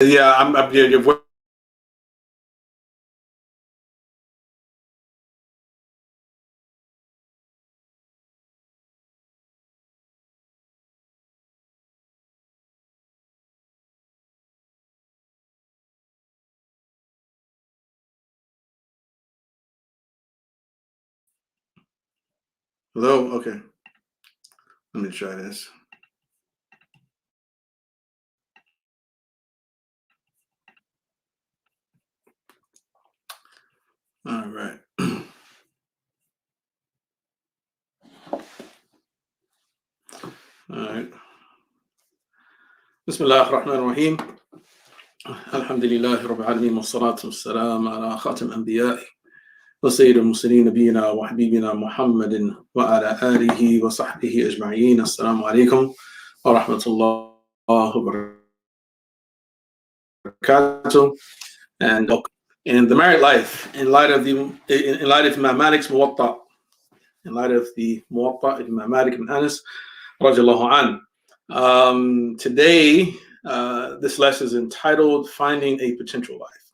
Yeah, I'm your voice. Hello? Okay. Let me try this. All right. All right. Bismillah ar-Rahman ar-Rahim. Alhamdulillah Rabbil Alameen wa salatu wa salam ala khatam anbiya'i wa sayyid al-mursalin nabiyina wa habibina Muhammadin wa ala alihi wa sahbihi ajma'in. Assalamu alaikum wa rahmatullahi wa barakatuh. And in the married life, in light of Imam Malik's Muwatta, in light of the Muwatta of Imam Malik ibn Anas, radiallahu an. Today, this lesson is entitled Finding a Potential Wife.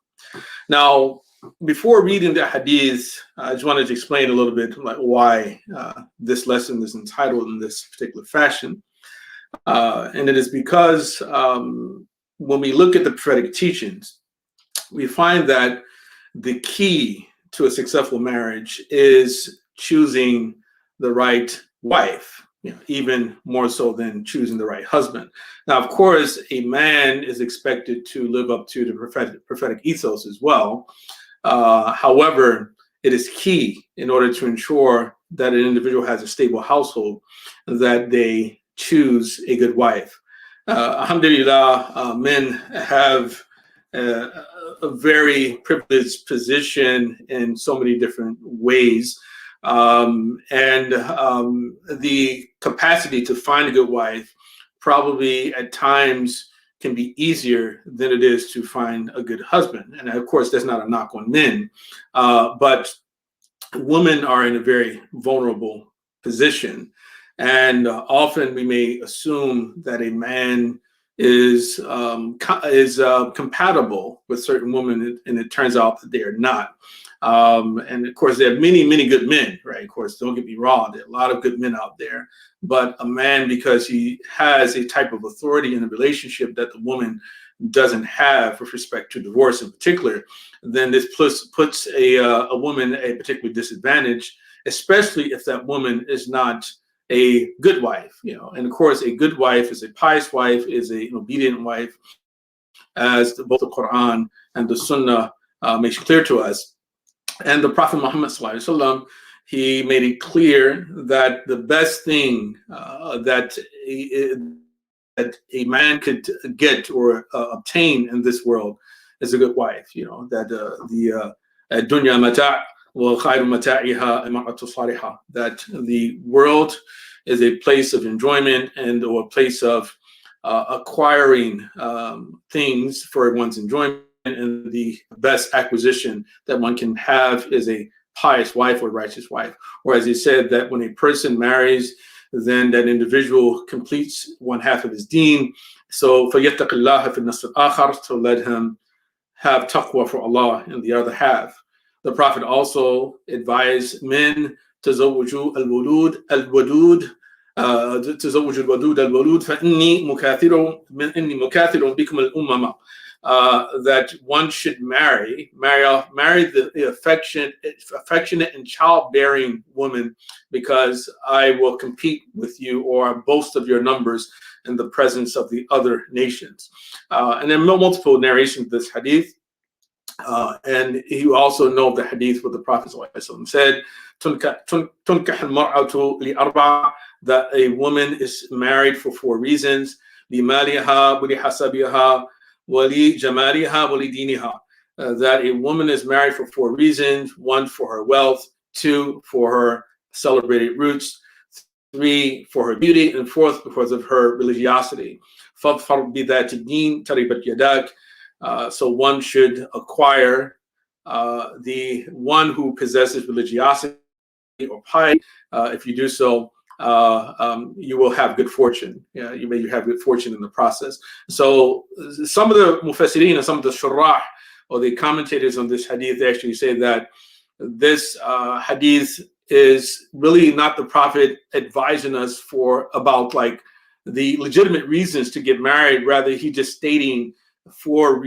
Now, before reading the hadith, I just wanted to explain a little bit like why this lesson is entitled in this particular fashion. And it is because when we look at the prophetic teachings, we find that the key to a successful marriage is choosing the right wife, even more so than choosing the right husband. Now, of course, a man is expected to live up to the prophetic ethos as well. However, it is key in order to ensure that an individual has a stable household that they choose a good wife. Alhamdulillah, men have a very privileged position in so many different ways. The capacity to find a good wife probably at times can be easier than it is to find a good husband. And of course, that's not a knock on men, but women are in a very vulnerable position. And often we may assume that a man is compatible with certain women, and it turns out that they are not. And of course, there are many good men, right? Of course, don't get me wrong, there are a lot of good men out there. But a man, because he has a type of authority in a relationship that the woman doesn't have with respect to divorce in particular, then this puts a woman at a particular disadvantage, especially if that woman is not a good wife, and of course, a good wife is a pious wife, is an obedient wife, as both the Quran and the Sunnah makes clear to us. And the Prophet Muhammad sallallahu alaihi wasallam, he made it clear that the best thing that a man could get or obtain in this world is a good wife. That the dunya mata' that the world is a place of enjoyment or a place of acquiring things for one's enjoyment, and the best acquisition that one can have is a pious wife or righteous wife. Or as he said, that when a person marries, then that individual completes one half of his deen. So فَيَتَّقِ اللَّهَ فِي النَّصْرِ الْآخَرِ, to let him have taqwa for Allah in the other half. The Prophet also advised men تزوجوا الولود الودود تزوجوا الودود الولود فإني مكاثر بكم الأمم. That one should marry the affectionate and childbearing woman, because I will compete with you or boast of your numbers in the presence of the other nations. And there are multiple narrations of this hadith. And you also know the hadith where the Prophet said, that a woman is married for 4 reasons: لِمَالِهَا وَلِحَسَبِهَا وَلِجَمَالِهَا وَلِدِينِهَا. That a woman is married for 4 reasons: 1, for her wealth; 2, for her celebrated roots; 3, for her beauty; and 4th, because of her religiosity. فَاظْفَرْ بِذَاتِ الدِّينِ تَرِبَتْ يَدَاكَ. So one should acquire the one who possesses religiosity or piety. If you do so, you will have good fortune. Yeah, you have good fortune in the process. So some of the mufassirin and some of the shurrah, or the commentators on this hadith, they actually say that this hadith is really not the Prophet advising us about like the legitimate reasons to get married. Rather, he just stating four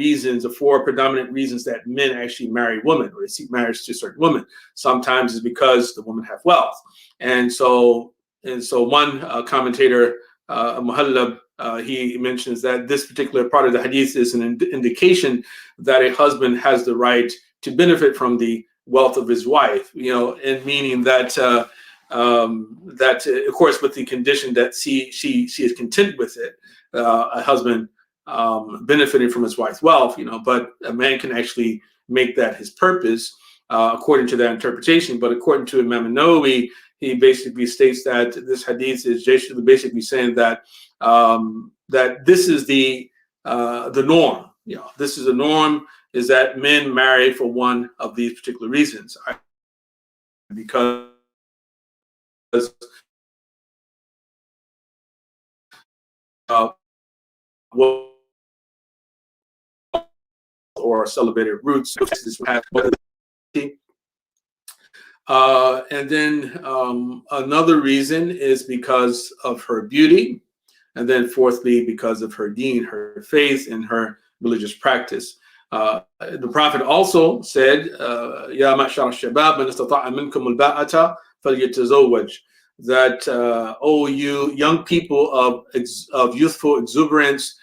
predominant reasons that men actually marry women, or they seek marriage to certain women. Sometimes it's because the women have wealth, and so one commentator, Muhallab, he mentions that this particular part of the hadith is an indication that a husband has the right to benefit from the wealth of his wife, and meaning that of course, with the condition that she is content with it, a husband benefiting from his wife's wealth, but a man can actually make that his purpose according to that interpretation. But according to Imam Nawawi, he basically states that this hadith is basically saying that that this is the norm. This is the norm, is that men marry for one of these particular reasons, because or celebrated roots. And then another reason is because of her beauty. And then fourthly, because of her deen, her faith, and her religious practice. The Prophet also said, Ya ma'shar al-shabab, man istata'a minkum al-ba'ata falyatazawwaj, that, oh, you young people of youthful exuberance,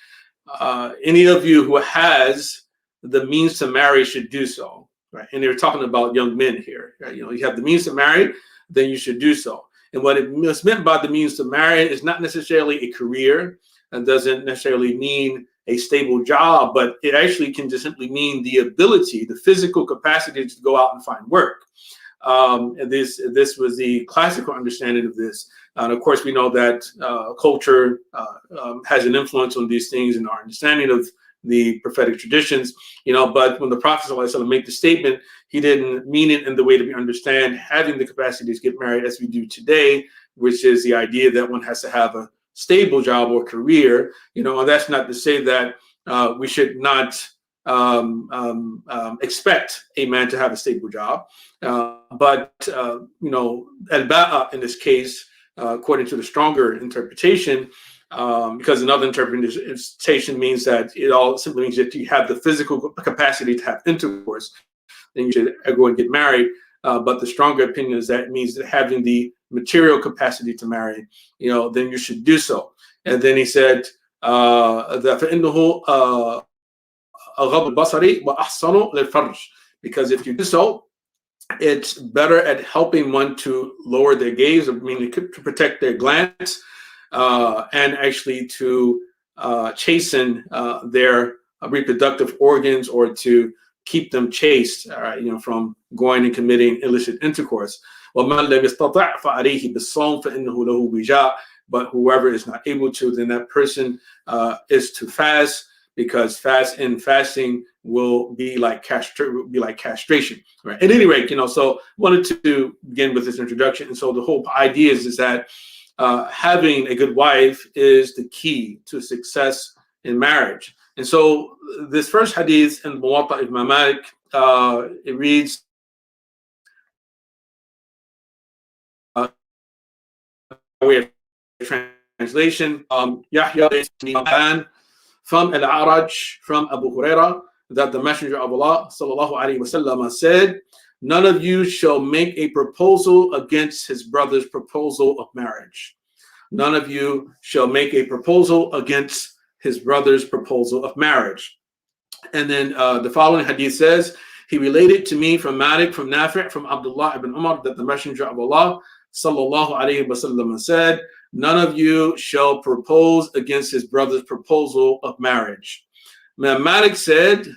any of you who has the means to marry should do so. Right? And they're talking about young men here. Right? You have the means to marry, then you should do so. And what it is meant by the means to marry is not necessarily a career, and doesn't necessarily mean a stable job, but it actually can just simply mean the ability, the physical capacity to go out and find work. And this was the classical understanding of this. And of course, we know that culture has an influence on these things and our understanding of the prophetic traditions, but when the Prophet ﷺ made the statement, he didn't mean it in the way that we understand having the capacity to get married as we do today, which is the idea that one has to have a stable job or career, and that's not to say that we should not expect a man to have a stable job, but al-ba'a in this case, according to the stronger interpretation, because another interpretation means that it all simply means that you have the physical capacity to have intercourse, then you should go and get married. But the stronger opinion is that it means that having the material capacity to marry, then you should do so. And then he said that فَإِنَّهُ أَغَضُّ الْبَصَرِ وَأَحْسَنُ لِلْفَرْجِ, because if you do so, it's better at helping one to lower their gaze, meaning to protect their glance, and actually to chasten their reproductive organs, or to keep them chaste, from going and committing illicit intercourse. وَمَنْ لَمْ يَسْتَطِعْ فَعَلَيْهِ بِالصَّوْمِ فَإِنَّهُ لَهُ وِجَاءٌ. But whoever is not able to, then that person is to fast, because fasting will be like castration. Right? At any rate, so wanted to begin with this introduction. And so the whole idea is that having a good wife is the key to success in marriage. And so this first hadith in Muwatta of Imam Malik, it reads, way of translation, Yahya from Al-A'raj, from Abu Huraira, that the Messenger of Allah sallallahu alaihi wasallam said, none of you shall make a proposal against his brother's proposal of marriage. None of you shall make a proposal against his brother's proposal of marriage. And then the following hadith says, he related to me from Malik, from Nafi', from Abdullah ibn Umar, that the Messenger of Allah sallallahu alaihi wasallam said, none of you shall propose against his brother's proposal of marriage. Now, Malik said,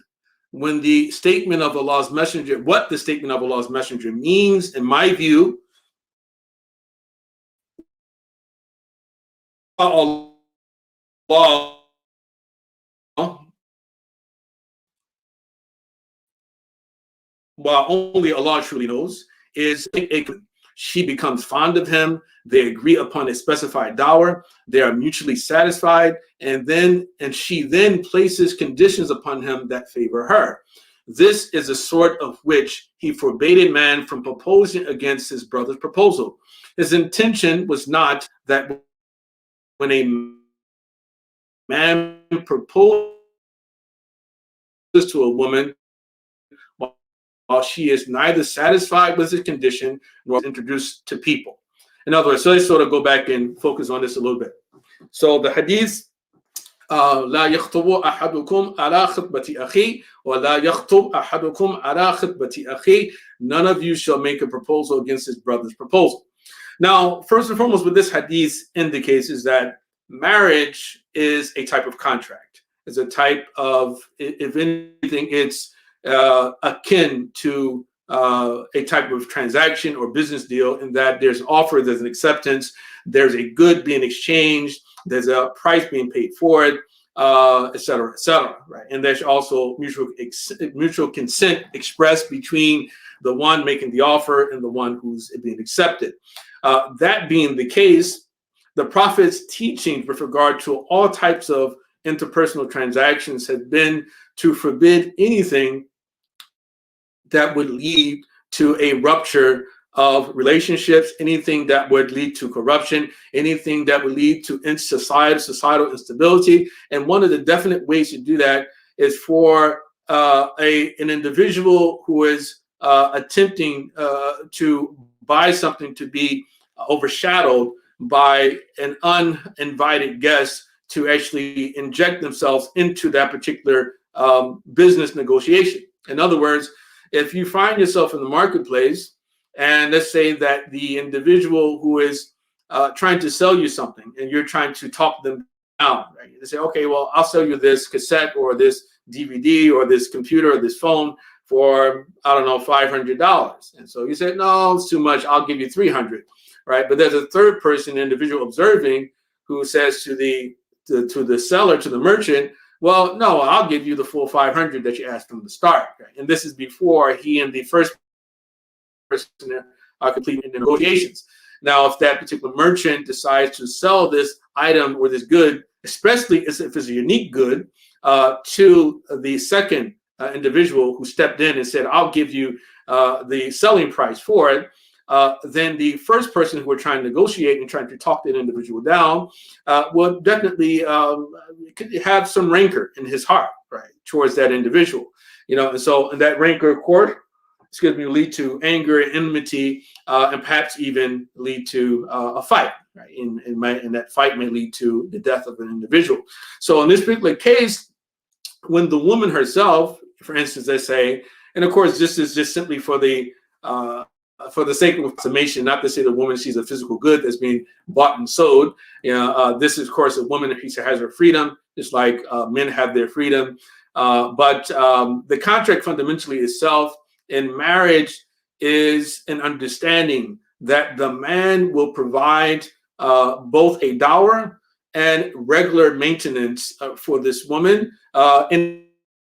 when the statement of Allah's Messenger, what the statement of Allah's Messenger means, in my view, Allah, while only Allah truly knows, is She becomes fond of him. They agree upon a specified dower. They are mutually satisfied, and she then places conditions upon him that favor her. This is a sort of which he forbade a man from proposing against his brother's proposal. His intention was not that when a man proposes to a woman while she is neither satisfied with his condition nor introduced to people. In other words, so let's sort of go back and focus on this a little bit. So the hadith, لا يخطب أحدكم على خطبة أخيه ولا يخطب أحدكم على خطبة أخيه. None of you shall make a proposal against his brother's proposal. Now, first and foremost, what this hadith indicates is that marriage is a type of contract. It's a type of, if anything, it's akin to a type of transaction or business deal, in that there's an offer, there's an acceptance, there's a good being exchanged, there's a price being paid for it, et cetera, right? And there's also mutual consent expressed between the one making the offer and the one who's being accepted. That being the case, the Prophet's teachings with regard to all types of interpersonal transactions have been to forbid anything that would lead to a rupture of relationships, anything that would lead to corruption, anything that would lead to societal instability. And one of the definite ways to do that is for an individual who is attempting to buy something to be overshadowed by an uninvited guest to actually inject themselves into that particular business negotiation. In other words, if you find yourself in the marketplace, and let's say that the individual who is trying to sell you something and you're trying to talk them down, right? They say, okay, well, I'll sell you this cassette or this DVD or this computer or this phone for, I don't know, $500. And so you say, no, it's too much. I'll give you $300, right? But there's a third person, individual observing, who says to the seller, to the merchant, well, no, I'll give you the full $500 that you asked from the start. Right? And this is before he and the first person are completing the negotiations. Now, if that particular merchant decides to sell this item or this good, especially if it's a unique good, to the second individual who stepped in and said, I'll give you the selling price for it, then the first person who we're trying to negotiate and trying to talk that individual down will definitely have some rancor in his heart, right, towards that individual. And so that rancor, of course, will lead to anger and enmity, and perhaps even lead to a fight, right? And that fight may lead to the death of an individual. So in this particular case, when the woman herself, for instance, let's say, and of course, this is just simply for the sake of summation, not to say the woman, she's a physical good that's being bought and sold. This is, of course, a woman, if she has her freedom, just like men have their freedom. But the contract fundamentally itself in marriage is an understanding that the man will provide both a dower and regular maintenance for this woman in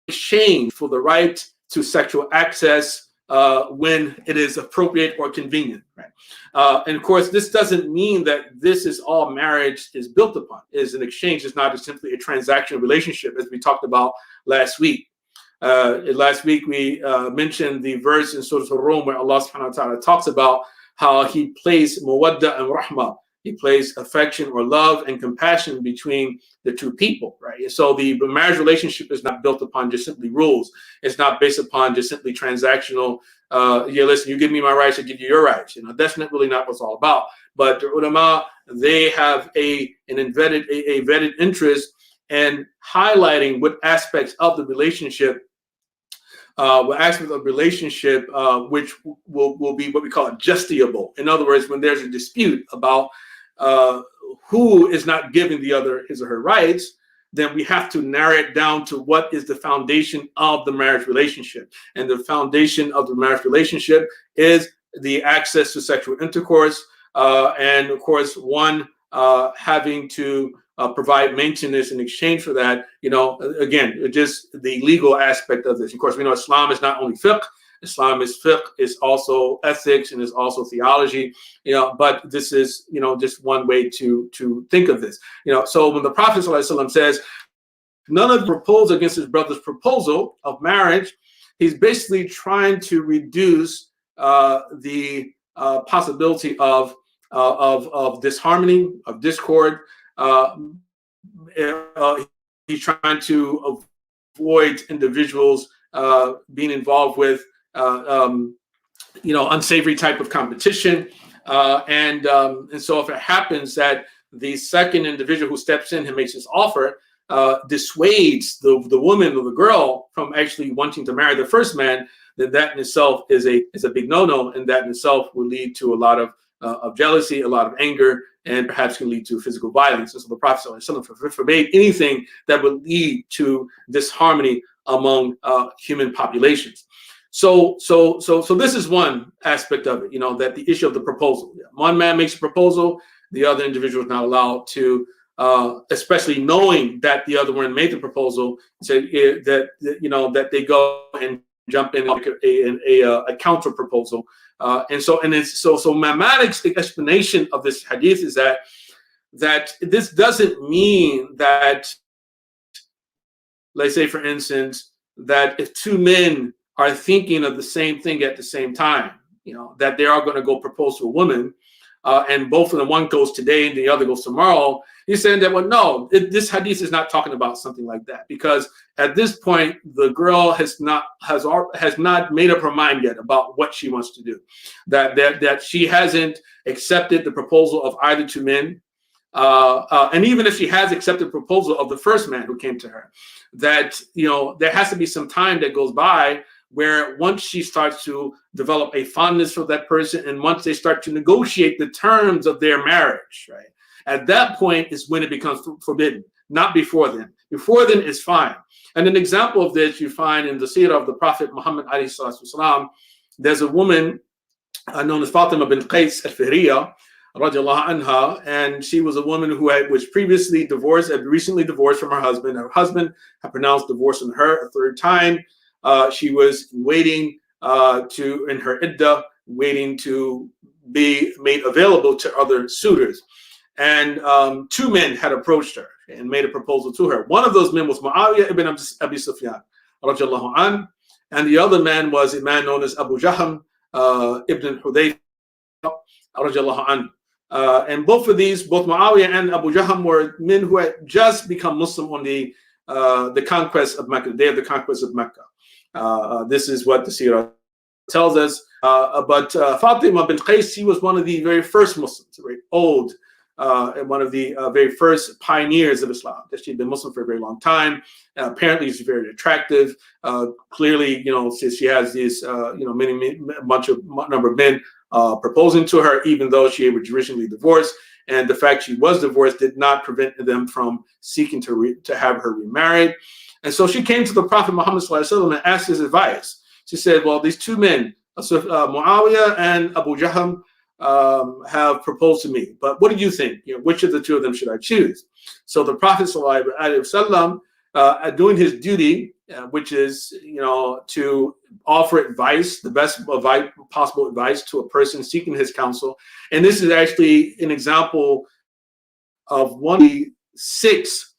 exchange for the right to sexual access when it is appropriate or convenient. Right? And of course, this doesn't mean that this is all marriage is built upon. Is an exchange. It's not simply a transactional relationship, as we talked about last week. Last week we mentioned the verse in Surah Al-Rum where Allah subhanahu wa ta'ala talks about how he placed Muwatta and Rahma. He placed affection or love and compassion between the two people, right? So the marriage relationship is not built upon just simply rules. It's not based upon just simply transactional, listen, you give me my rights, I give you your rights. That's not really not what it's all about. But the ulama, they have a vetted interest in highlighting what aspects of the relationship which will be what we call justiciable. In other words, when there's a dispute about who is not giving the other his or her rights, then we have to narrow it down to what is the foundation of the marriage relationship. And the foundation of the marriage relationship is the access to sexual intercourse, and of course, one having to provide maintenance in exchange for that. Again, just the legal aspect of this. Of course, we know Islam is not only fiqh, Islam is fiqh, is also ethics, and is also theology. But this is just one way to think of this. So when the Prophet ﷺ says, none of you propose against his brother's proposal of marriage, he's basically trying to reduce the possibility of disharmony, of discord. He's trying to avoid individuals being involved with unsavory type of competition, and so if it happens that the second individual who steps in and makes this offer dissuades the woman or the girl from actually wanting to marry the first man, then that in itself is a big no-no, and that in itself will lead to a lot of jealousy, a lot of anger, and perhaps can lead to physical violence. And so the Prophet ﷺ forbade anything that would lead to disharmony among human populations. So this is one aspect of it, that the issue of the proposal. One man makes a proposal, the other individual is not allowed to, especially knowing that the other one made the proposal, say that they go and jump in a counter proposal. So Imam Malik's explanation of this hadith is that this doesn't mean that, let's say for instance, that if two men are thinking of the same thing at the same time, that they are going to go propose to a woman, and both of them, one goes today and the other goes tomorrow. He's saying that, well, no, this hadith is not talking about something like that, because at this point the girl has not made up her mind yet about what she wants to do. That she hasn't accepted the proposal of either two men, and even if she has accepted the proposal of the first man who came to her, that there has to be some time that goes by where once she starts to develop a fondness for that person, and once they start to negotiate the terms of their marriage, right? At that point is when it becomes forbidden, not before then. Before then is fine. And an example of this you find in the seerah of the Prophet Muhammad alayhi salatu wasalam. There's a woman known as Fatima bint Qais al-Fihriya, radiallahu anha, and she was a woman who was previously divorced, had recently divorced from her husband. Her husband had pronounced divorce on her a third time. She was waiting in her iddah, waiting to be made available to other suitors. And two men had approached her and made a proposal to her. One of those men was Muawiyah ibn Abi Sufyan, radiallahu an, and the other man was a man known as Abu Jahm ibn Hudayf, radiallahu an. And both Muawiyah and Abu Jahm, were men who had just become Muslim on the conquest of Mecca, the day of the conquest of Mecca. This is what the seerah tells us. But Fatima bint Qais, she was one of the very first Muslims, very old, and one of the very first pioneers of Islam. That she'd been Muslim for a very long time. Apparently, she's very attractive. Clearly, since she has this, number of men proposing to her, even though she was originally divorced, and the fact she was divorced did not prevent them from seeking to have her remarried. And so she came to the Prophet Muhammad ﷺ and asked his advice. She said, well, these two men, Muawiyah and Abu Jahm, have proposed to me, but what do you think? Which of the two of them should I choose? So the Prophet ﷺ, doing his duty, which is to offer advice, the best possible advice to a person seeking his counsel. And this is actually an example of one of the 6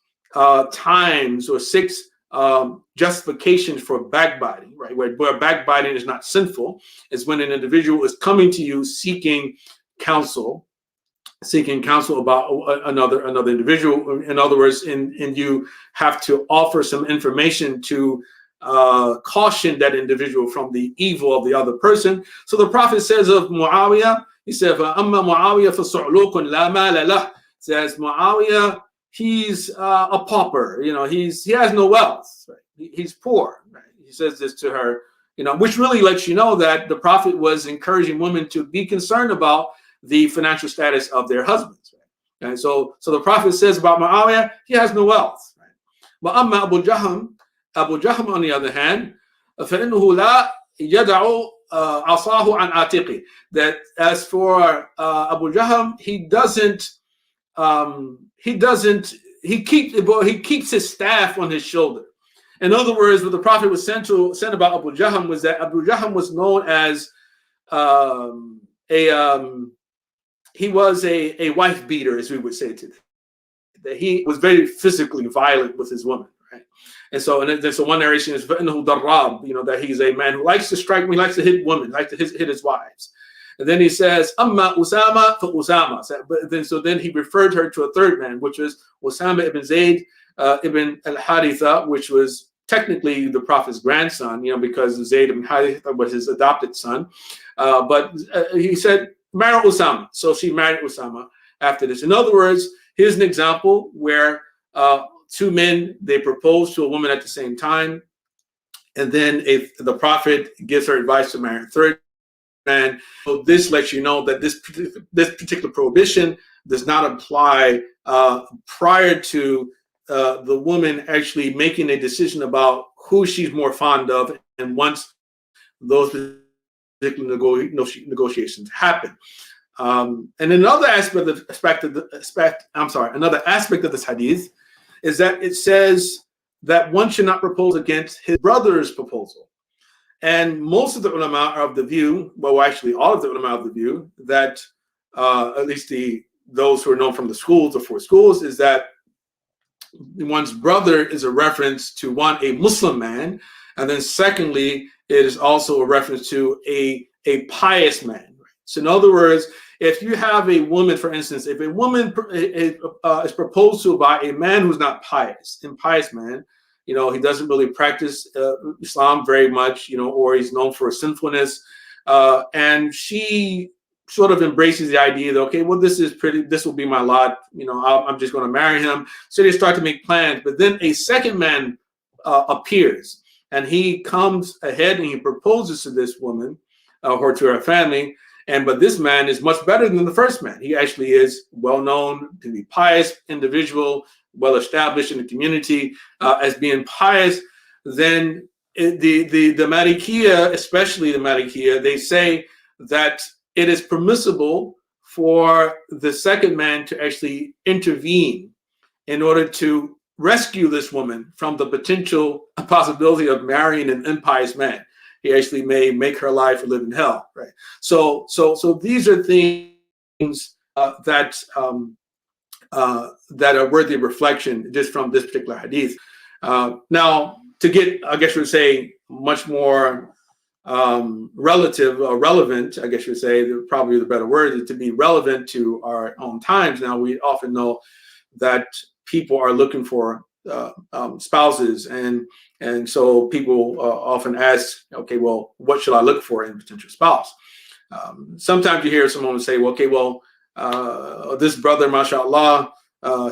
times or 6 justifications for backbiting, right? Where backbiting is not sinful is when an individual is coming to you seeking counsel about another individual. In other words, and you have to offer some information to caution that individual from the evil of the other person. So the Prophet says of Muawiyah, he said, "Amma Muawiyah فَصُعْلُوكٌ لَا مَالَ لَهُ." Says Muawiyah, he's a pauper. He has no wealth. Right? He's poor. Right? He says this to her, which really lets you know that the Prophet was encouraging women to be concerned about the financial status of their husbands. Right? And so the Prophet says about Muawiyah, he has no wealth. Right? But Amma Abu Jahm, on the other hand, فَإِنَّهُ لَا يَدَعُ عَصَاهُ عَنْ عَاتِقِهِ. That as for Abu Jahm, he keeps his staff on his shoulder. In other words, what the Prophet was sent about Abu Jahm was that Abu Jahm was known as he was a wife beater, as we would say today. That he was very physically violent with his woman, right? And so one narration is that he's a man who likes to strike, he likes to hit women, likes to hit his wives. And then he says, Amma Usama for Usama. Then he referred her to a third man, which was Usama ibn Zayd ibn al-Haritha, which was technically the Prophet's grandson, because Zayd ibn Haritha was his adopted son. But he said, marry Usama. So she married Usama after this. In other words, here's an example where two men, they propose to a woman at the same time. And then if the Prophet gives her advice to marry a third man, so this lets you know that this particular prohibition does not apply prior to the woman actually making a decision about who she's more fond of, and once those particular negotiations happen. And another aspect of this hadith is that it says that one should not propose against his brother's proposal. And most of the ulama are of the view, well, actually all of the ulama are of the view that at least those who are known from the schools, the four schools, is that one's brother is a reference to a Muslim man, and then secondly, it is also a reference to a pious man. So in other words, if you have a woman, for instance, if a woman is proposed to by a man who's not impious man, he doesn't really practice Islam very much, or he's known for sinfulness, and she sort of embraces the idea that, okay, well, this will be my lot, I'm just going to marry him. So they start to make plans, but then a second man appears, and he comes ahead and he proposes to this woman or to her family. But this man is much better than the first man. He actually is well known to be pious individual, well established in the community as being pious. Then the Malikiya, especially the Malikiya, they say that it is permissible for the second man to actually intervene in order to rescue this woman from the potential possibility of marrying an impious man. He actually may make her life live in hell, right? So these are things that are worthy of reflection just from this particular hadith. Now, to get, I guess you would say, much more relevant, I guess you would say, probably the better word is to be relevant to our own times. Now, we often know that people are looking for spouses, and so people often ask, okay, well, what should I look for in a potential spouse? Sometimes you hear someone say, well, okay, well, this brother, mashallah,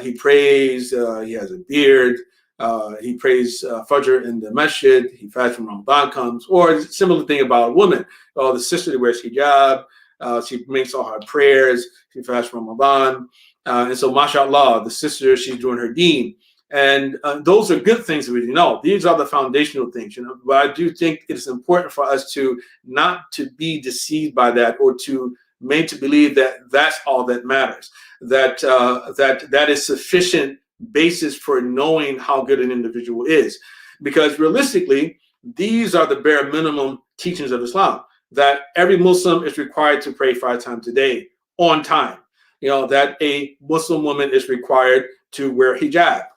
he prays, he has a beard, he prays Fajr in the masjid, he fasts when Ramadan comes, or similar thing about a woman. Oh, the sister that wears hijab, she makes all her prayers, she fasts Ramadan, and so mashallah, the sister, she's doing her deen. And those are good things that we know. These are the foundational things, But I do think it is important for us to not to be deceived by that, or to made to believe that that's all that matters. That is sufficient basis for knowing how good an individual is, because realistically, these are the bare minimum teachings of Islam. That every Muslim is required to pray 5 times a day on time. That a Muslim woman is required to wear hijab.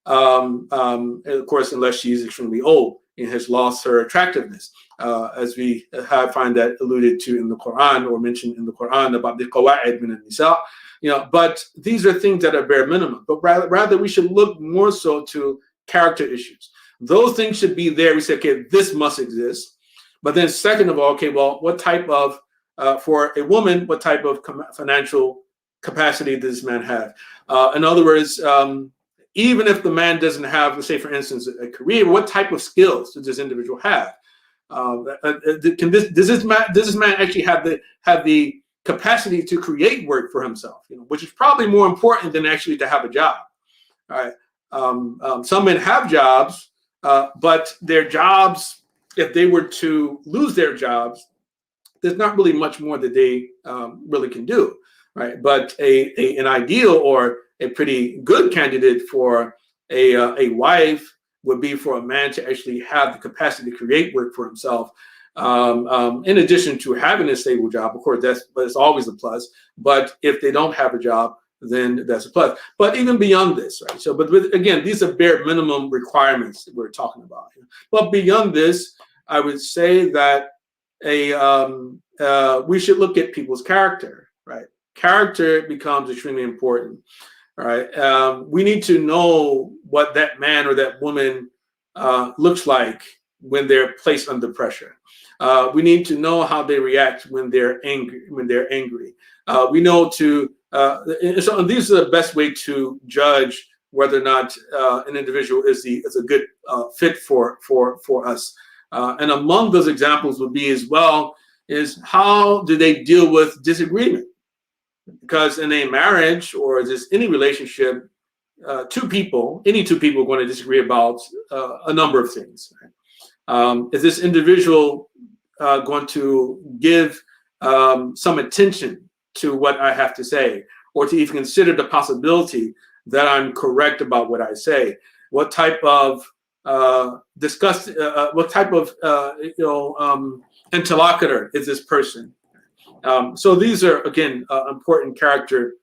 Of course, unless she's extremely old and has lost her attractiveness, as we find that alluded to in the Quran, or mentioned in the Quran about the qawa'id min an-nisa. But these are things that are bare minimum. But rather, we should look more so to character issues. Those things should be there. We say, okay, this must exist. But then, second of all, okay, well, what type of for a woman, what type of financial capacity does this man have? In other words, even if the man doesn't have, let's say, for instance, a career, what type of skills does this individual have? Does this man actually have the capacity to create work for himself? Which is probably more important than actually to have a job. All right. Some men have jobs, but their jobs, if they were to lose their jobs, there's not really much more that they really can do. Right. But an ideal or a pretty good candidate for a wife would be for a man to actually have the capacity to create work for himself. In addition to having a stable job, of course, that's always a plus. But if they don't have a job, then that's a plus. But even beyond this, right? So, but again, these are bare minimum requirements that we're talking about here. But beyond this, I would say that we should look at people's character, right? Character becomes extremely important, right? We need to know what that man or that woman looks like when they're placed under pressure. We need to know how they react when they're angry. We know to so these are the best way to judge whether or not an individual is a good fit for us. And among those examples would be as well is how do they deal with disagreement? Because in a marriage or just any relationship, any two people are going to disagree about a number of things. Right? Is this individual going to give some attention to what I have to say, or to even consider the possibility that I'm correct about what I say? What type of interlocutor is this person? So these are again important character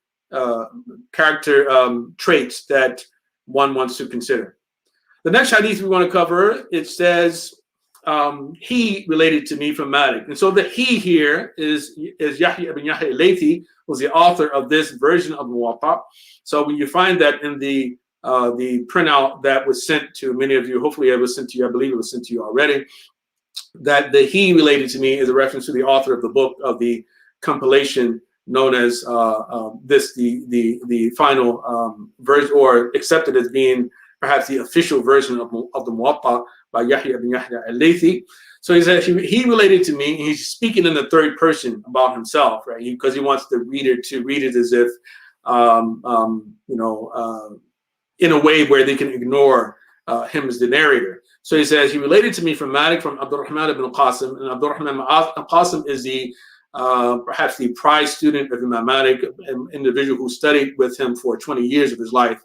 traits that one wants to consider. The next hadith we want to cover, it says, he related to me from Malik. And so the he here is Yahya ibn Yahya al-Laythi, who's the author of this version of Muwatta. So when you find that in the printout that was sent to many of you, hopefully it was sent to you, I believe it was sent to you already, that the he related to me is a reference to the author of the book of the compilation known as the final version, or accepted as being perhaps the official version of the Muwatta by Yahya ibn Yahya al-Laythi. So he said he related to me. He's speaking in the third person about himself, right? Because he wants the reader to read it as if, in a way where they can ignore him as the narrator. So he says he related to me from Malik, from Abdurrahman ibn Qasim, and Abdurrahman ibn Qasim is perhaps the prize student of Imam Malik, an individual who studied with him for 20 years of his life.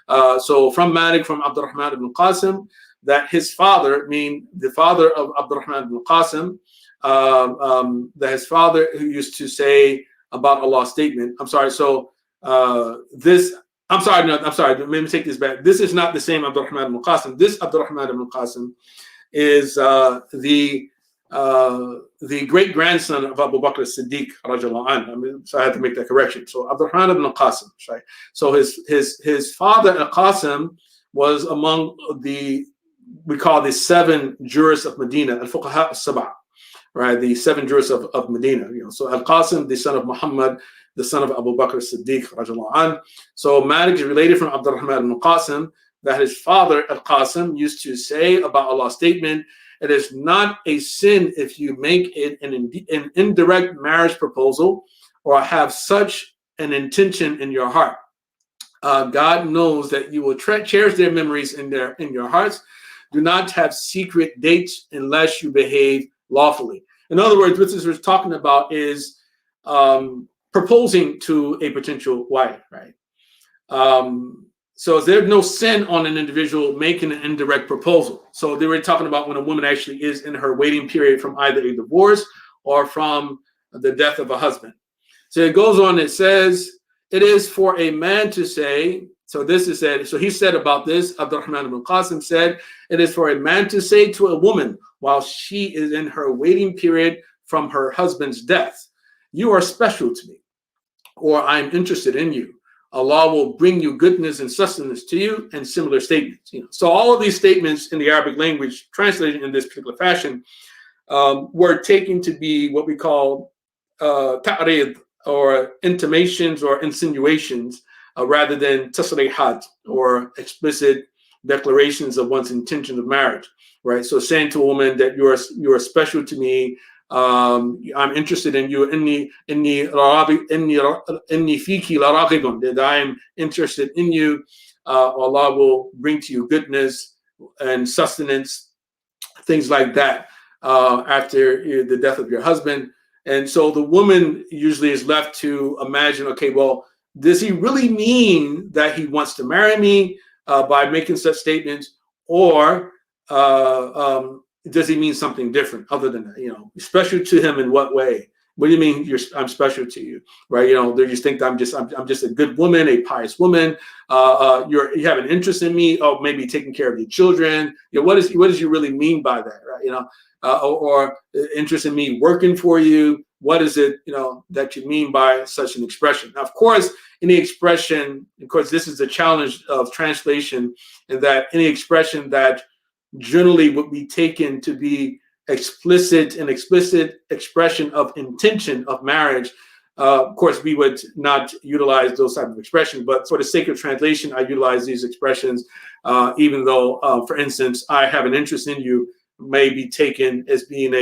So from Malik, from Abdurrahman ibn Qasim, that his father, meaning the father of Abdurrahman ibn Qasim, that his father who used to say about Allah's statement. I'm sorry. Let me take this back. This is not the same Abdurrahman ibn Qasim. This Abdurrahman ibn Qasim is the great grandson of Abu Bakr as-Siddiq radiallahu anhu. So I had to make that correction. So Abdurrahman ibn Qasim, right? So his father Al-Qasim was among we call the 7 jurists of Medina, al-Fuqaha al-Sab'a, right? The 7 jurists of Medina. So Al-Qasim, the son of Muhammad, the son of Abu Bakr as-Siddiq radiallahu anhu. So Malik is related from Abdurrahman ibn Qasim that his father Al-Qasim used to say about Allah's statement, it is not a sin if you make it an indirect marriage proposal or have such an intention in your heart. God knows that you will cherish their memories in your hearts. Do not have secret dates unless you behave lawfully. In other words, what this is talking about is proposing to a potential wife, right? So there's no sin on an individual making an indirect proposal. So they were talking about when a woman actually is in her waiting period from either a divorce or from the death of a husband. So it goes on, it says, it is for a man to say, so this is said, so he said about this, Abdurrahman ibn Qasim said, it is for a man to say to a woman while she is in her waiting period from her husband's death, you are special to me, or I'm interested in you. Allah will bring you goodness and sustenance to you, and similar statements. So all of these statements in the Arabic language, translated in this particular fashion, were taken to be what we call ta'rid, or intimations or insinuations, rather than tasrihat, or explicit declarations of one's intention of marriage. Right. So saying to a woman that you are special to me. I'm interested in you. That I am interested in you. Allah will bring to you goodness and sustenance, things like that, after the death of your husband. And so the woman usually is left to imagine, okay, well, does he really mean that he wants to marry me by making such statements? or does he mean something different other than that? Special to him in what way? What do you mean I'm special to you, right? They just think I'm just a good woman, a pious woman. You have an interest in me, or maybe taking care of your children. What does you really mean by that, right? Or interest in me working for you. What is it, that you mean by such an expression? Now, of course, any expression, of course, this is the challenge of translation, in that any expression that generally would be taken to be an explicit expression of intention of marriage. Of course, we would not utilize those type of expressions, but for the sake of translation, I utilize these expressions, even though, for instance, I have an interest in you may be taken as being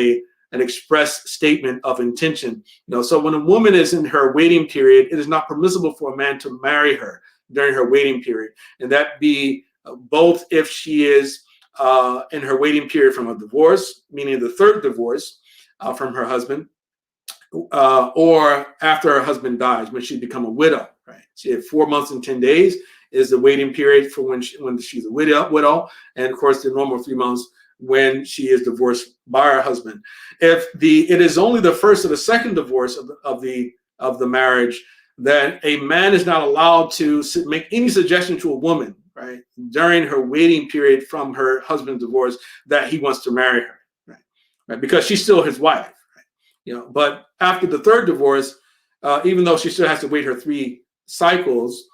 an express statement of intention. So when a woman is in her waiting period, it is not permissible for a man to marry her during her waiting period, and that be both if she is in her waiting period from a divorce, meaning the third divorce from her husband, or after her husband dies, when she become a widow. Right? She had 4 months and 10 days is the waiting period for when she's a widow, and of course the normal 3 months when she is divorced by her husband. If it is only the first or the second divorce of the marriage, then a man is not allowed to make any suggestion to a woman, right, during her waiting period from her husband's divorce, that he wants to marry her, right? Because she's still his wife, right? But after the third divorce, even though she still has to wait her 3 cycles,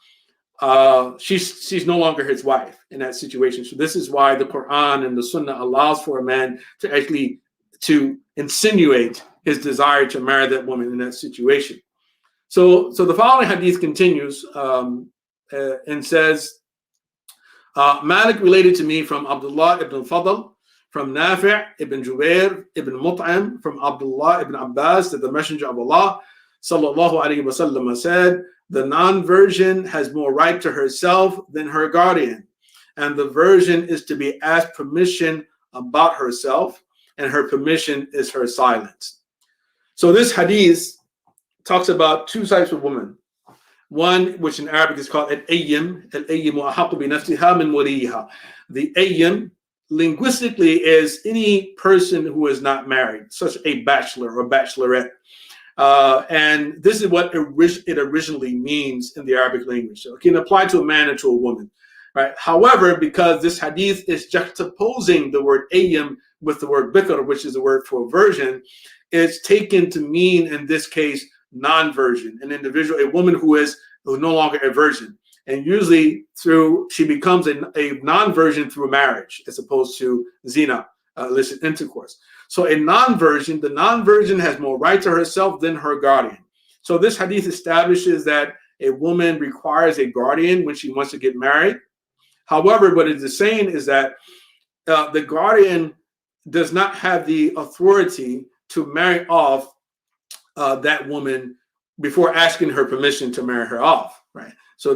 she's no longer his wife in that situation. So this is why the Quran and the Sunnah allows for a man to actually to insinuate his desire to marry that woman in that situation. So the following hadith continues and says, Malik related to me from Abdullah ibn Fadl, from Nafi' ibn Jubair ibn Mut'im, from Abdullah ibn Abbas, that the Messenger of Allah sallallahu alaihi wasallam said, the non-virgin has more right to herself than her guardian, and the virgin is to be asked permission about herself, and her permission is her silence. So this hadith talks about 2 types of women. One, which in Arabic is called al-ayyim, al-ayyimu ahaqqu bi nafsiha min waliha. The ayyim linguistically is any person who is not married, such a bachelor or bachelorette. And this is what it originally means in the Arabic language. So it can apply to a man and to a woman, right? However, because this hadith is juxtaposing the word ayyim with the word bikr, which is the word for virgin, it's taken to mean, in this case, non-virgin, an individual, a woman who is no longer a virgin. And usually she becomes a non-virgin through marriage, as opposed to zina, illicit intercourse. So the non-virgin has more right to herself than her guardian. So this hadith establishes that a woman requires a guardian when she wants to get married. However, what it is saying is that the guardian does not have the authority to marry off that woman before asking her permission to marry her off, right? So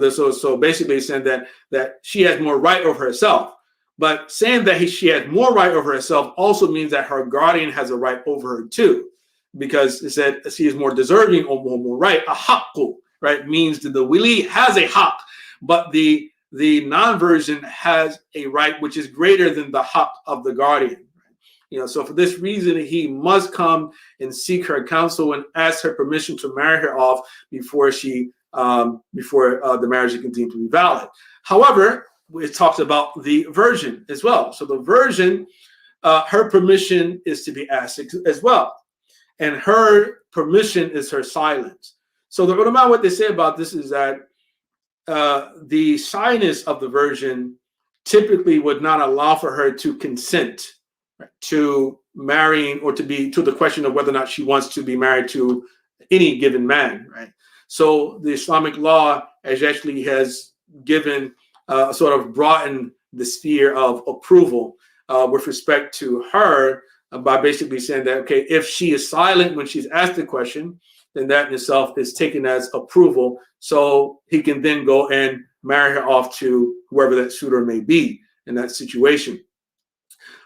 basically saying that she has more right over herself. But saying that she has more right over herself also means that her guardian has a right over her too, because it said she is more deserving or more right. A haqqu, right, means that the wali has a haqq, but the non-virgin has a right which is greater than the haqq of the guardian. So for this reason, he must come and seek her counsel and ask her permission to marry her off before the marriage is continued to be valid. However, it talks about the virgin as well. So the virgin, her permission is to be asked as well, and her permission is her silence. So the ulama, what they say about this is that the shyness of the virgin typically would not allow for her to consent to marrying or to the question of whether or not she wants to be married to any given man, right? So the Islamic law actually has given sort of broadened the sphere of approval with respect to her by basically saying that, okay, if she is silent when she's asked the question, then that in itself is taken as approval. So he can then go and marry her off to whoever that suitor may be in that situation.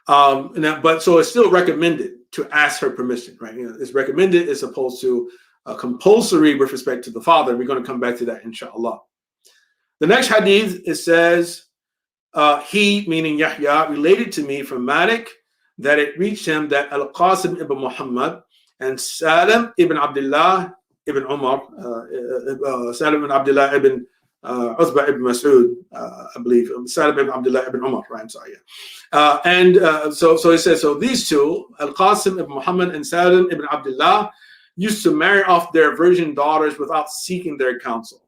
But so it's still recommended to ask her permission, right? It's recommended as opposed to compulsory with respect to the father. We're going to come back to that, inshallah. The next hadith, it says, he, meaning Yahya, related to me from Malik that it reached him that Al-Qasim ibn Muhammad and Salim ibn Abdullah ibn Umar, Salim ibn Abdullah ibn Uzbah ibn Mas'ud, I believe, Salim ibn Abdullah ibn Umar, right? I'm sorry, yeah. So he says, so these two, Al-Qasim ibn Muhammad and Salim ibn Abdullah, used to marry off their virgin daughters without seeking their counsel.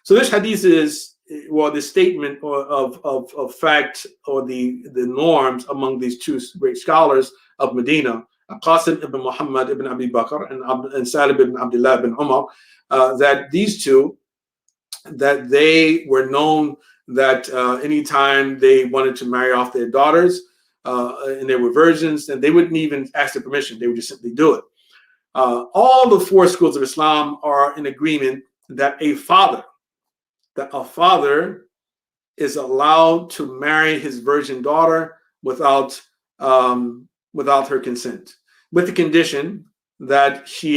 So this hadith is, well, the statement of fact or the norms among these two great scholars of Medina, Qasim ibn Muhammad ibn Abi Bakr and Salim ibn Abdullah ibn Umar, that these two, that they were known that anytime they wanted to marry off their daughters and they were virgins, then they wouldn't even ask their permission. They would just simply do it. All the four schools of Islam are in agreement that a father is allowed to marry his virgin daughter without her consent, with the condition that she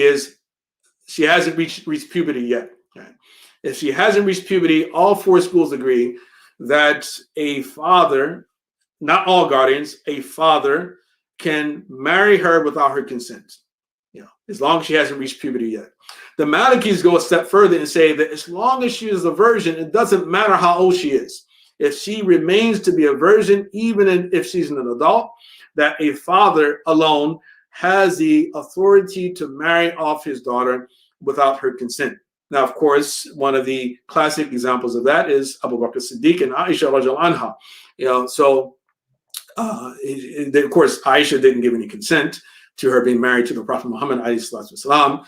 hasn't reached puberty yet. Right? If she hasn't reached puberty, all four schools agree that a father, not all guardians, a father can marry her without her consent, as long as she hasn't reached puberty yet. The Malikis go a step further and say that as long as she is a virgin, it doesn't matter how old she is. If she remains to be a virgin, even if she's an adult, that a father alone has the authority to marry off his daughter without her consent. Now, of course, one of the classic examples of that is Abu Bakr Siddiq and Aisha radiallahu anha. Of course, Aisha didn't give any consent to her being married to the Prophet Muhammad alayhi salatu wasalam.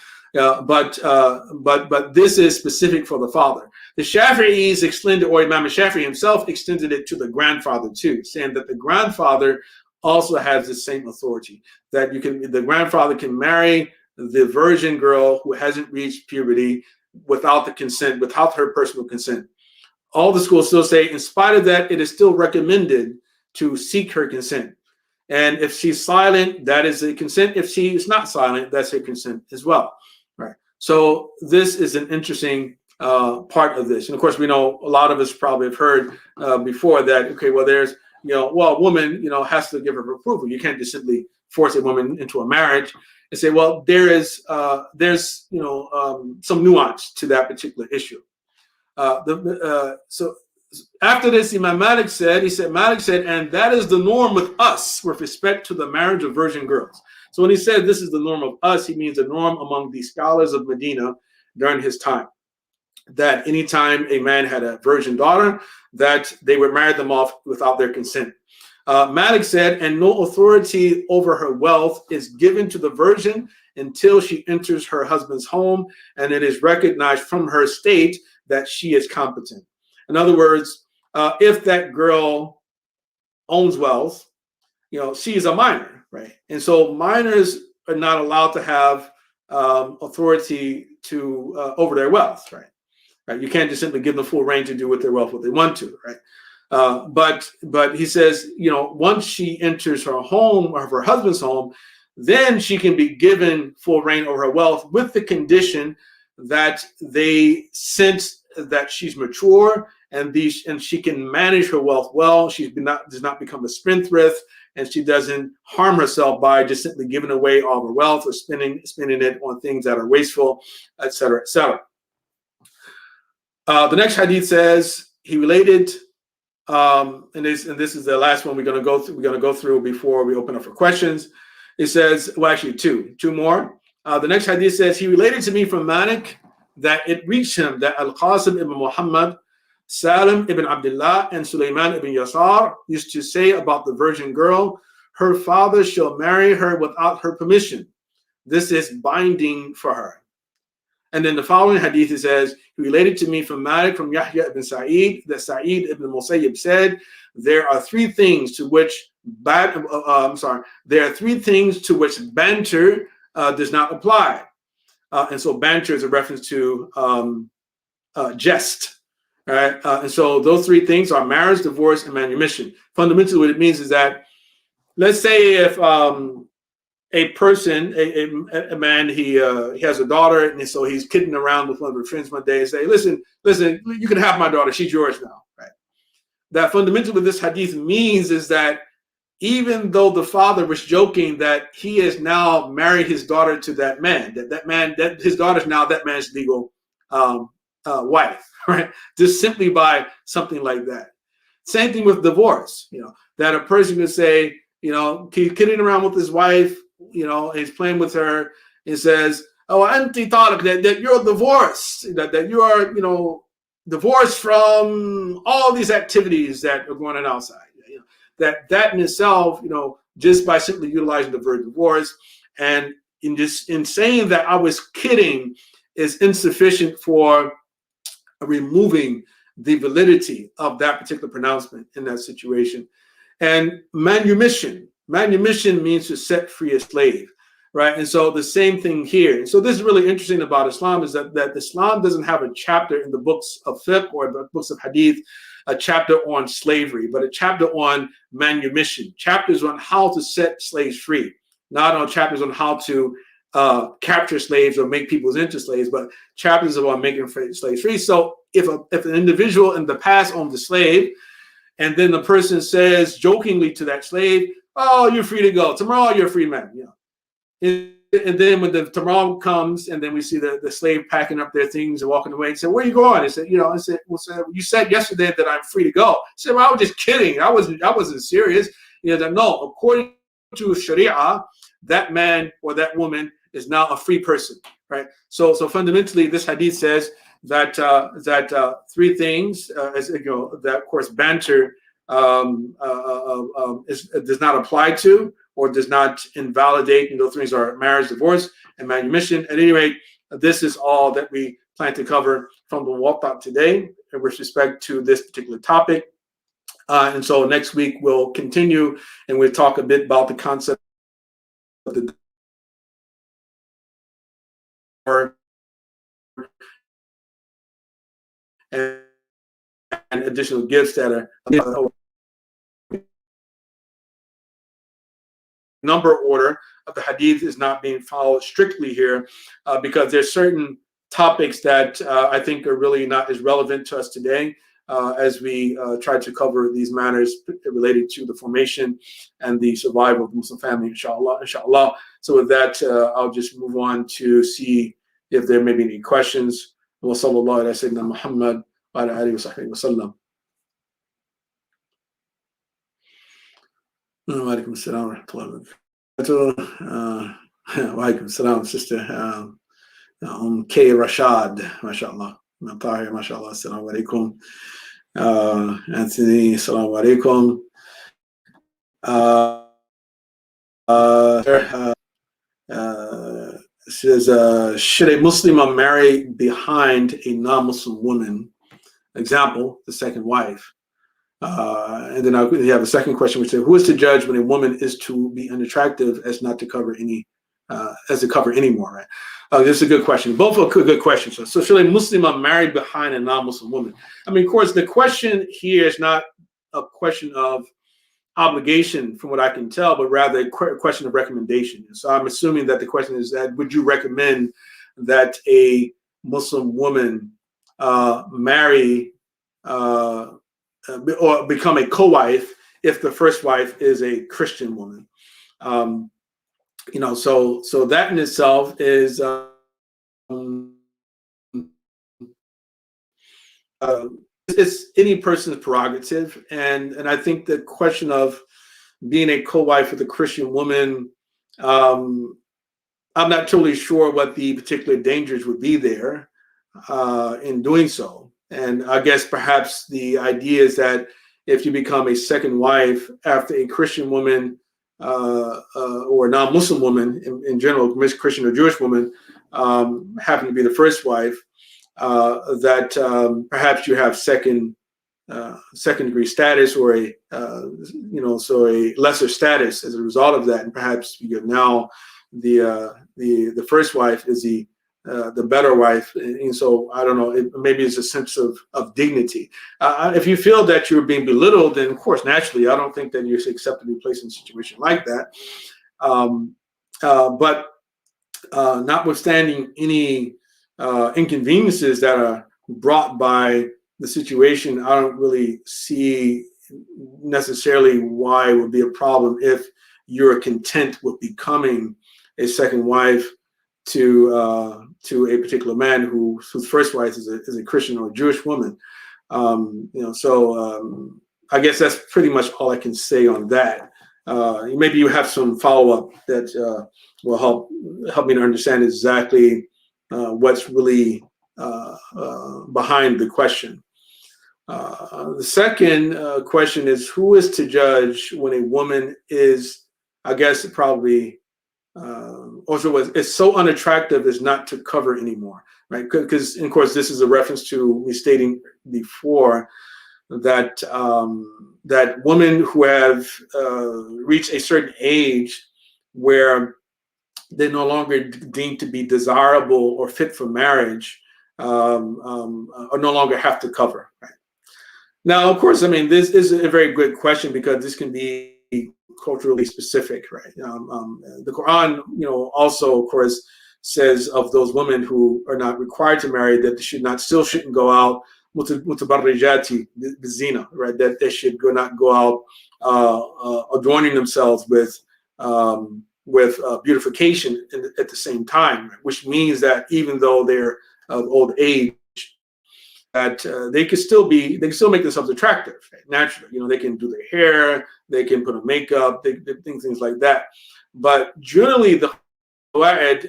But this is specific for the father. The Shafi'is extended, or Imam Shafi'i himself extended it to the grandfather too, saying that the grandfather also has the same authority, that the grandfather can marry the virgin girl who hasn't reached puberty without the consent, without her personal consent. All the schools still say, in spite of that, it is still recommended to seek her consent. And if she's silent, that is a consent. If she is not silent, that's a consent as well. Right. So this is an interesting part of this. And of course, we know a lot of us probably have heard before that, okay, well, there's, a woman, has to give her approval. You can't just simply force a woman into a marriage and say, well, there's some nuance to that particular issue. So after this, Imam Malik said, and that is the norm with us with respect to the marriage of virgin girls. So when he said this is the norm of us, he means the norm among the scholars of Medina during his time, that anytime a man had a virgin daughter, that they would marry them off without their consent. Malik said, and no authority over her wealth is given to the virgin until she enters her husband's home, and it is recognized from her state that she is competent. In other words, if that girl owns wealth, she is a minor, right? And so minors are not allowed to have authority to over their wealth, right? You can't just simply give them full reign to do with their wealth what they want to, right? But he says, once she enters her home or her husband's home, then she can be given full reign over her wealth with the condition that they sense that she's mature and she can manage her wealth well. She does not become a spendthrift, and she doesn't harm herself by just simply giving away all her wealth or spending it on things that are wasteful, etc., etc. The next hadith says he related, and this is the last one we're going to go through before we open up for questions. It says, well, actually two more. The next hadith says he related to me from Malik that it reached him that Al-Qasim ibn Muhammad, Salim ibn Abdullah, and Sulaiman ibn Yasar used to say about the virgin girl, her father shall marry her without her permission. This is binding for her. And then the following hadith, it says, he related to me from Malik, from Yahya ibn Sa'id, that Sa'id ibn Musayyib said, there are three things to which banter does not apply. And so banter is a reference to jest. Right? And so those three things are marriage, divorce, and manumission. Fundamentally, what it means is that, let's say if a person, a man, he has a daughter, and so he's kidding around with one of her friends one day and say, listen, you can have my daughter, she's yours now, right? that fundamentally what this hadith means is that even though the father was joking that he has now married his daughter to that man, that his daughter is now that man's legal wife, right? Just simply by something like that. Same thing with divorce, that a person could say, he's kidding around with his wife, and he's playing with her, and says, "Oh, that you're divorced, that you are, divorced from all these activities that are going on outside." That in itself, just by simply utilizing the word divorce and in saying that I was kidding is insufficient for removing the validity of that particular pronouncement in that situation. And manumission means to set free a slave, right? And so the same thing here. And so this is really interesting about Islam is that Islam doesn't have a chapter in the books of fiqh or the books of hadith, a chapter on slavery, but a chapter on manumission, chapters on how to set slaves free, not on chapters on how to capture slaves or make people into slaves, but chapters about making slaves free. So if an individual in the past owned a slave, and then the person says jokingly to that slave, "Oh, you're free to go. Tomorrow you're a free man." And then when the tomorrow comes, and then we see the slave packing up their things and walking away and say, "Where are you going?" And said, well, "You said yesterday that I'm free to go." I said, "Well, I was just kidding. I wasn't serious." That no, according to Sharia, that man or that woman is now a free person, right? So fundamentally, this hadith says that three things, that of course banter does not apply to, or does not invalidate. Those things are marriage, divorce, and manumission. At any rate, this is all that we plan to cover from the Muwatta today with respect to this particular topic. And so next week we'll continue and we'll talk a bit about the concept of the door and additional gifts that are number order of the hadith is not being followed strictly here because there's certain topics that I think are really not as relevant to us today as we try to cover these matters related to the formation and the survival of the Muslim family, inshallah. So with that, I'll just move on to see if there may be any questions. Wa sallallahu ala sayyidina Muhammad wa ala alihi wa sahbihi wa sallam. Walaikum assalam wa rahmatullahi wa barakatuh. Walaikum assalam, Sister K. Rashad, mashallah. Tahir, mashallah. Assalamu alaikum. Anthony, assalamu alaikum. Says, should a Muslim marry behind a non-Muslim woman? Example, the second wife. And then we have a second question, which says, who is to judge when a woman is to be unattractive as not to cover any, as to cover anymore, right? This is a good question. Both are good questions. So should a Muslim marry behind a non-Muslim woman? I mean, of course, the question here is not a question of obligation from what I can tell, but rather a question of recommendation. So I'm assuming that the question is that would you recommend that a Muslim woman marry or become a co-wife if the first wife is a Christian woman? So that in itself is it's any person's prerogative, and I think the question of being a co-wife with a Christian woman, I'm not totally sure what the particular dangers would be there in doing so. And I guess perhaps the idea is that if you become a second wife after a Christian woman or a non-Muslim woman in general, Christian or Jewish woman, happen to be the first wife, that perhaps you have second degree status or a lesser status as a result of that, and perhaps you have now the first wife is the better wife, and so I don't know. Maybe it's a sense of dignity. If you feel that you're being belittled, then of course, naturally, I don't think that you should accept to be placed in a situation like that. But notwithstanding any inconveniences that are brought by the situation, I don't really see necessarily why it would be a problem if you're content with becoming a second wife to a particular man whose first wife is a Christian or a Jewish woman. I guess that's pretty much all I can say on that. Maybe you have some follow-up that will help me to understand exactly what's really behind the question. The second question is, who is to judge when a woman is, I guess, probably also is so unattractive as not to cover anymore, right? Because, of course, this is a reference to me stating before that that women who have reached a certain age where they're no longer deemed to be desirable or fit for marriage or no longer have to cover, right? Now, of course, I mean, this is a very good question because this can be culturally specific, right? The Quran, also, of course, says of those women who are not required to marry that they shouldn't go out mutabarrijati bizina, right? That they should not go out adorning themselves with beautification at the same time, which means that even though they're of old age, that they can still make themselves attractive, right? Naturally. They can do their hair, they can put on makeup, things like that. But generally, the Qawaid,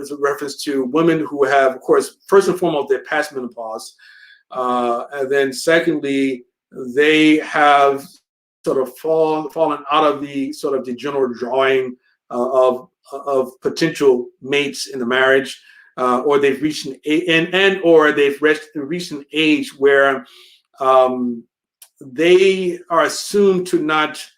is a reference to women who have, of course, first and foremost, they're past menopause, and then secondly, they have sort of fallen out of the sort of the general drawing of potential mates in the marriage. Or they've reached reached an age where they are assumed to not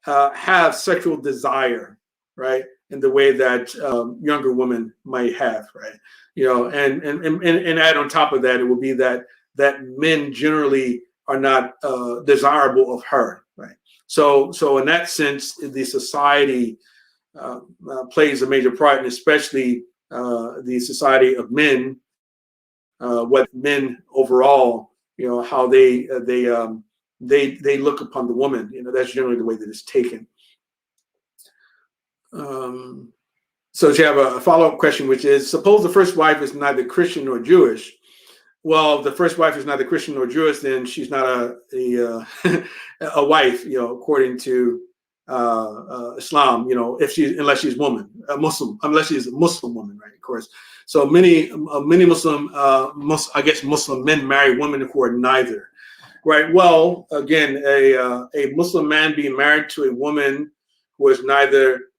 have sexual desire, right, in the way that younger women might have, right? And add on top of that, it will be that men generally are not desirable of her, right? So in that sense, the society plays a major part, and especially the society of men, what men overall, how they look upon the woman. That's generally the way that it's taken. So you have a follow-up question, which is: suppose the first wife is neither Christian nor Jewish. Well, if the first wife is neither Christian nor Jewish, then she's not a wife, according to Islam, unless she's a Muslim, unless she's a Muslim woman, right? Of course. So many Muslim men marry women who are neither, right? Well, again, a Muslim man being married to a woman who is neither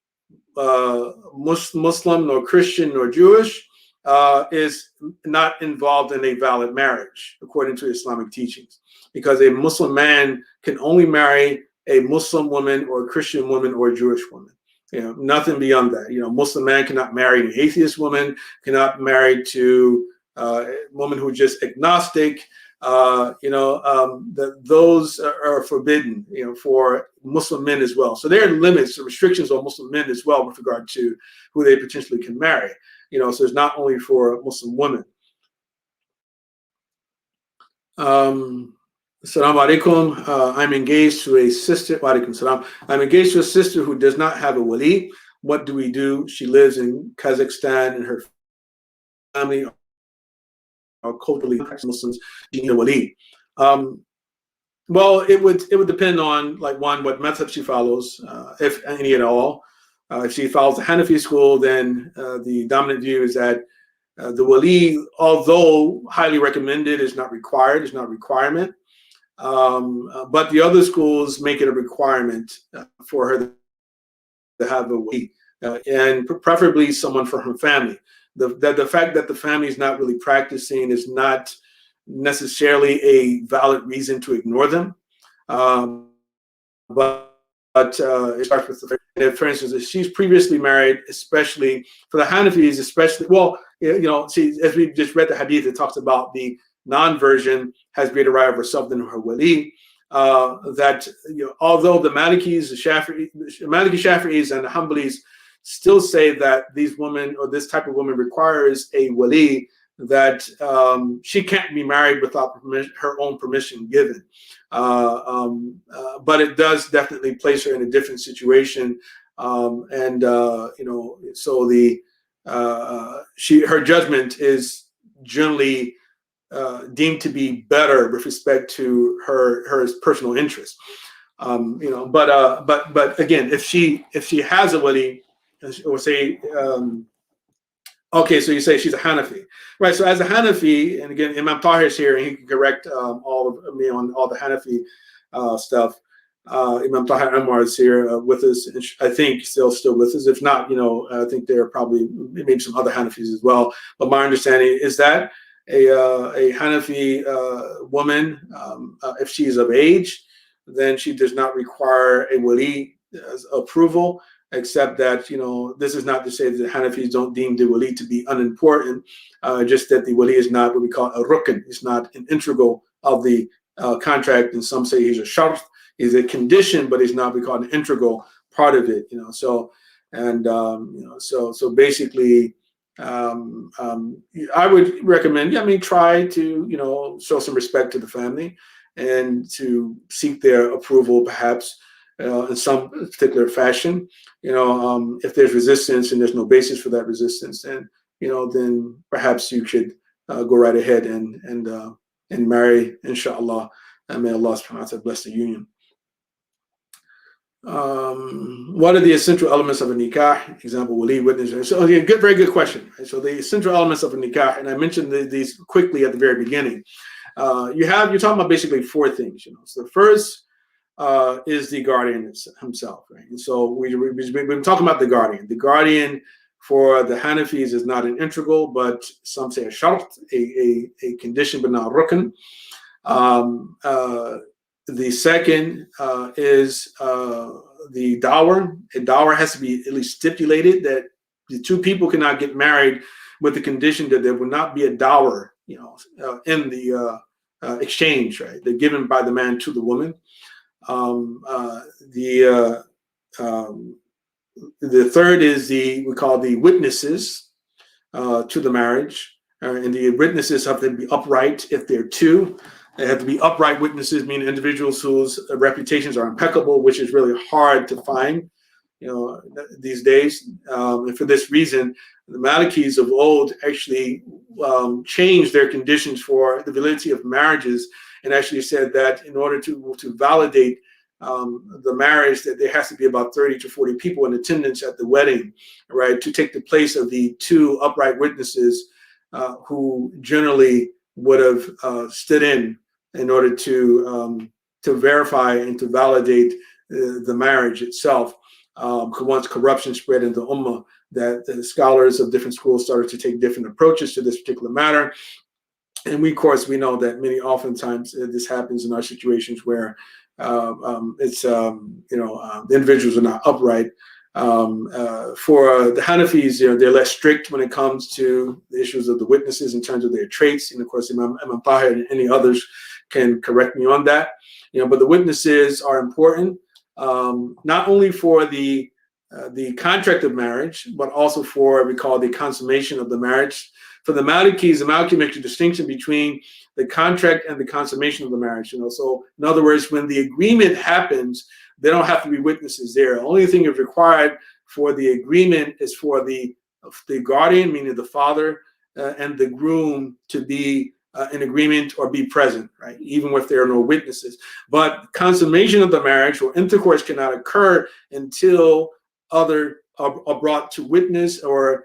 Muslim nor Christian nor Jewish is not involved in a valid marriage, according to Islamic teachings, because a Muslim man can only marry a Muslim woman or a Christian woman or a Jewish woman. Nothing beyond that. Muslim man cannot marry an atheist woman, cannot marry to a woman who's just agnostic. Those are forbidden, for Muslim men as well. So there are limits or restrictions on Muslim men as well with regard to who they potentially can marry. So it's not only for Muslim women. Assalamu alaikum. I'm engaged to a sister. Wa alaikum salam. I'm engaged to a sister who does not have a wali. What do we do? She lives in Kazakhstan and her family are culturally Muslims. She needs a wali. Well, it would depend on, like, one, what method she follows, if any at all. If she follows the Hanafi school, then the dominant view is that the wali, although highly recommended, is not required. It's not a requirement. But the other schools make it a requirement for her to have a wali, and preferably someone from her family. The fact that the family is not really practicing is not necessarily a valid reason to ignore them. But it starts with for instance, if she's previously married, especially for the Hanafis, as we just read the hadith, it talks about the non-virgin has greater right of herself than her wali. That although the Malikis, Shafi'is, and the Hanbalis still say that these women or this type of woman requires a wali, that she can't be married without her own permission given. But it does definitely place her in a different situation, and so her judgment is generally deemed to be better with respect to her personal interest. But again, if she has a wali, or say, okay, so you say she's a Hanafi, right? So as a Hanafi, and again, Imam Tahir is here, and he can correct all of me on all the Hanafi stuff. Imam Tahir Anwar is here with us, and I think still with us. If not, I think there are probably maybe some other Hanafis as well. But my understanding is that a Hanafi woman, if she is of age, then she does not require a wali approval, except that, this is not to say that the Hanafis don't deem the wali to be unimportant, just that the wali is not what we call a rukn. It's not an integral of the contract, and some say he's a shart, he's a condition, but he's not, we call it an integral part of it, so basically, I would recommend, try to, show some respect to the family and to seek their approval, perhaps, in some particular fashion. If there's resistance and there's no basis for that resistance, then perhaps you should go right ahead and marry, inshallah, and may Allah subhanahu wa ta'ala bless the union. What are the essential elements of a nikah? Example, wali, witness. So again, very good question. So the essential elements of a nikah, and I mentioned these quickly at the very beginning. You're talking about basically four things. So the first is the guardian himself, right? And so we've been talking about the guardian. The guardian for the Hanafis is not an integral, but some say a shart, a condition, but not rukn. The second is the dower. A dower has to be at least stipulated that the two people cannot get married with the condition that there will not be a dower, in the exchange, right? They're given by the man to the woman. The third is we call the witnesses to the marriage, and the witnesses have to be upright if they're two. They have to be upright witnesses, meaning individuals whose reputations are impeccable, which is really hard to find, these days. And for this reason, the Malikis of old actually changed their conditions for the validity of marriages, and actually said that in order to validate the marriage, that there has to be about 30 to 40 people in attendance at the wedding, right, to take the place of the two upright witnesses who generally would have stood in order to verify and to validate the marriage itself. Once corruption spread into Ummah, that the scholars of different schools started to take different approaches to this particular matter. And of course, we know that oftentimes this happens in our situations where the individuals are not upright. For the Hanafis, they're less strict when it comes to the issues of the witnesses in terms of their traits. And of course, Imam Tahir and any others can correct me on that. But the witnesses are important, not only for the contract of marriage, but also for what we call the consummation of the marriage. For the Malikis, the Maliki makes a distinction between the contract and the consummation of the marriage. So in other words, when the agreement happens, they don't have to be witnesses there. The only thing is required for the agreement is for the guardian, meaning the father, and the groom to be in agreement or be present, right? Even if there are no witnesses. But consummation of the marriage or intercourse cannot occur until other are brought to witness, or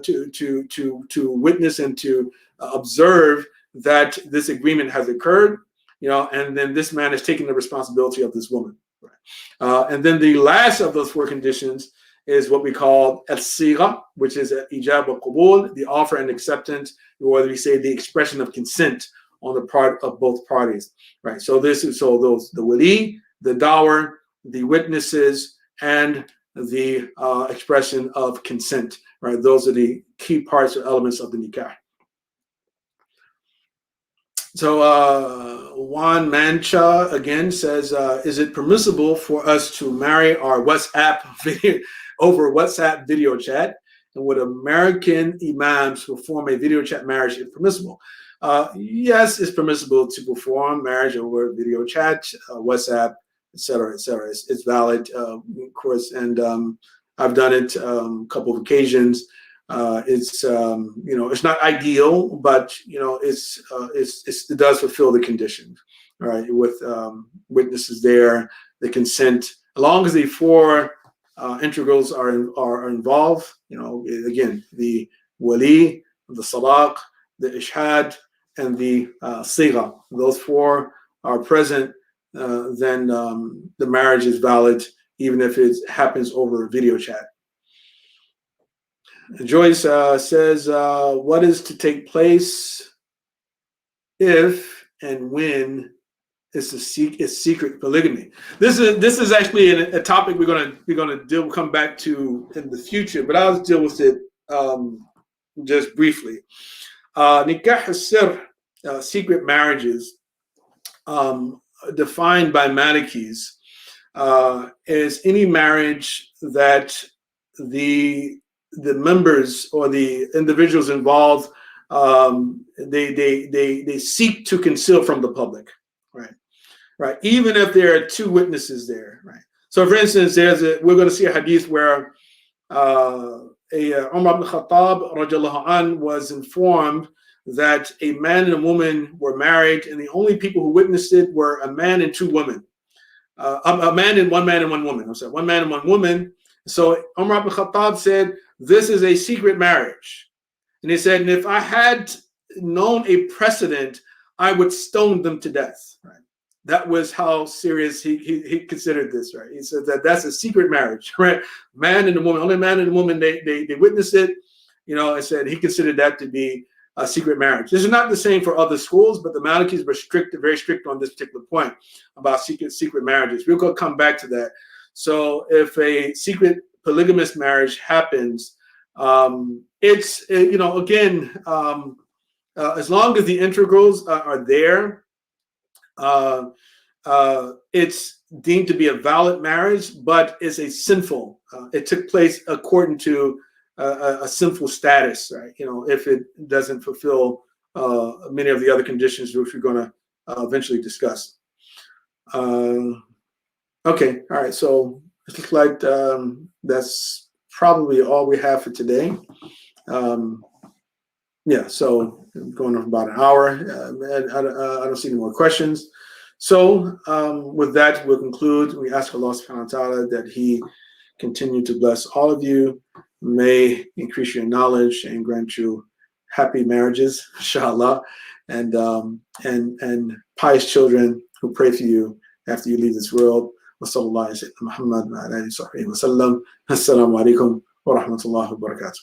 to witness and to observe that this agreement has occurred, and then this man is taking the responsibility of this woman. Right? And then the last of those four conditions is what we call al-sigha, which is ijab wa qabul, the offer and acceptance, or we say the expression of consent on the part of both parties. Right. So the wali, the dower, the witnesses, and the expression of consent. Right. Those are the key parts or elements of the nikah. So Juan Mancha again says, is it permissible for us to marry our WhatsApp video over WhatsApp video chat? and would American imams perform a video chat marriage if permissible? Yes, it's permissible to perform marriage over video chat, WhatsApp, etc., etc. It's valid, of course, and I've done it a couple of occasions. It's it's not ideal, but it does fulfill the conditions, right? With witnesses there, the consent, as long as the four integrals are involved. Again, the wali, the sadaq, the ishhad, and the sigha. Those four are present, then the marriage is valid, even if it happens over video chat. Joyce says, what is to take place if and when it's secret polygamy? This is actually a topic we're gonna come back to in the future, but I'll deal with it just briefly. Nikah as-sir, secret marriages, defined by Malikis, is any marriage that the members or the individuals involved they seek to conceal from the public, right? Even if there are two witnesses there, right? So, for instance, we're going to see a hadith where Umar ibn Khattab radiallahu an was informed that a man and a woman were married, and the only people who witnessed it were a man and two women, a man and one woman. I'm sorry, one man and one woman. So Umar ibn Khattab said, this is a secret marriage. And he said, and if I had known a precedent, I would stone them to death. Right? That was how serious he considered this. Right? He said that's a secret marriage. Right? Man and a woman, only man and a woman, they witnessed it. And said he considered that to be a secret marriage. This is not the same for other schools, but the Malikis were very strict on this particular point about secret marriages. We're going to come back to that. So if a secret polygamous marriage happens, it's again, as long as the integrals are there, it's deemed to be a valid marriage, but it's a sinful. It took place according to a sinful status, right? If it doesn't fulfill many of the other conditions which we're going to eventually discuss. Okay, all right. So it looks like that's probably all we have for today. Yeah, so going on about an hour. I don't see any more questions. So with that, we'll conclude. We ask Allah subhanahu wa ta'ala that He continue to bless all of you, may increase your knowledge and grant you happy marriages, inshallah, and pious children who pray for you after you leave this world. وصلى الله على سيدنا محمد وعلى آله وصحبه وسلم. السلام عليكم ورحمة الله وبركاته.